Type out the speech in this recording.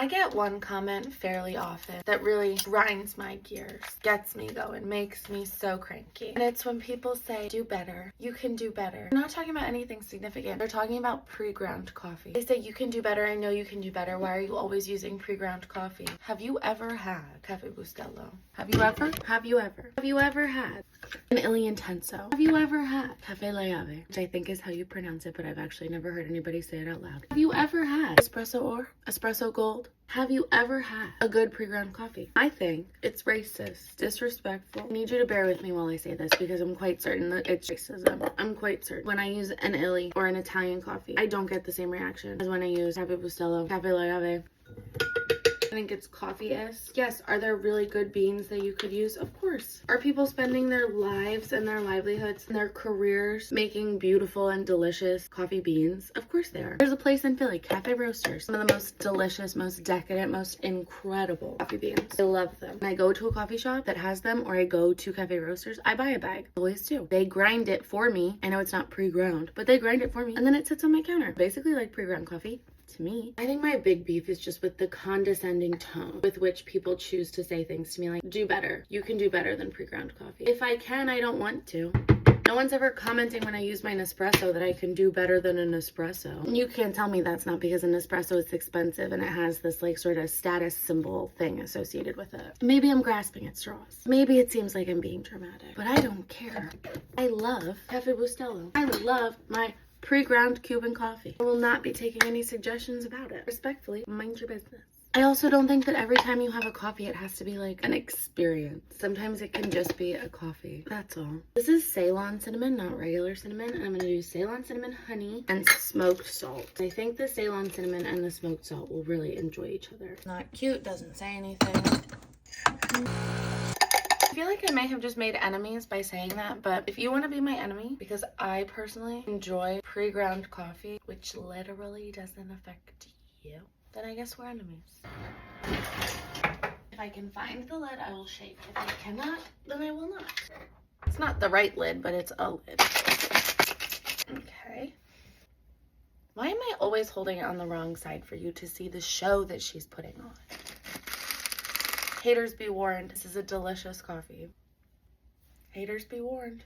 I get one comment fairly often that really grinds my gears, gets me going, makes me so cranky. And it's when people say, do better. You can do better. They're not talking about anything significant. They're talking about pre-ground coffee. They say, you can do better. I know you can do better. Why are you always using pre-ground coffee? Have you ever had Cafe Bustelo? Have you ever? Have you ever? Have you ever had an Illy Intenso? Have you ever had Cafe La Llave, which I think is how you pronounce it, but I've actually never heard anybody say it out loud. Have you ever had Espresso or Espresso Gold? Have you ever had a good pre-ground coffee? I think it's racist, disrespectful. I need you to bear with me while I say this because I'm quite certain that it's racism. I'm quite certain. When I use an Illy or an Italian coffee, I don't get the same reaction as when I use Cafe Bustelo, Cafe La Llave. I think it's coffee-esque. Yes, are there really good beans that you could use? Of course. Are people spending their lives and their livelihoods and their careers making beautiful and delicious coffee beans? Of course they are. There's a place in Philly, Cafe Roasters. Some of the most delicious, most decadent, most incredible coffee beans. I love them. When I go to a coffee shop that has them or I go to Cafe Roasters, I buy a bag. I always do. They grind it for me. I know it's not pre-ground, but they grind it for me and then it sits on my counter. Basically like pre-ground coffee. To me, I think my big beef is just with the condescending tone with which people choose to say things to me like, do better. You can do better than pre-ground coffee. If I can, I don't want to. No one's ever commenting when I use my Nespresso that I can do better than an espresso. And you can't tell me that's not because an espresso is expensive and it has this like sort of status symbol thing associated with it. Maybe I'm grasping at straws. Maybe it seems like I'm being dramatic, but I don't care. I love Cafe Bustelo. I love my pre-ground Cuban coffee. I will not be taking any suggestions about it. Respectfully, mind your business. I also don't think that every time you have a coffee, it has to be like an experience. Sometimes it can just be a coffee. That's all. This is Ceylon cinnamon, not regular cinnamon. And I'm gonna do Ceylon cinnamon, honey, and smoked salt. I think the Ceylon cinnamon and the smoked salt will really enjoy each other. Not cute, doesn't say anything. I feel like I may have just made enemies by saying that, but if you want to be my enemy, because I personally enjoy pre-ground coffee, which literally doesn't affect you, then I guess we're enemies. If I can find the lid, I will shake. If I cannot, then I will not. It's not the right lid, but it's a lid. Okay. Why am I always holding it on the wrong side for you to see the show that she's putting on? Haters be warned, this is a delicious coffee. Haters be warned.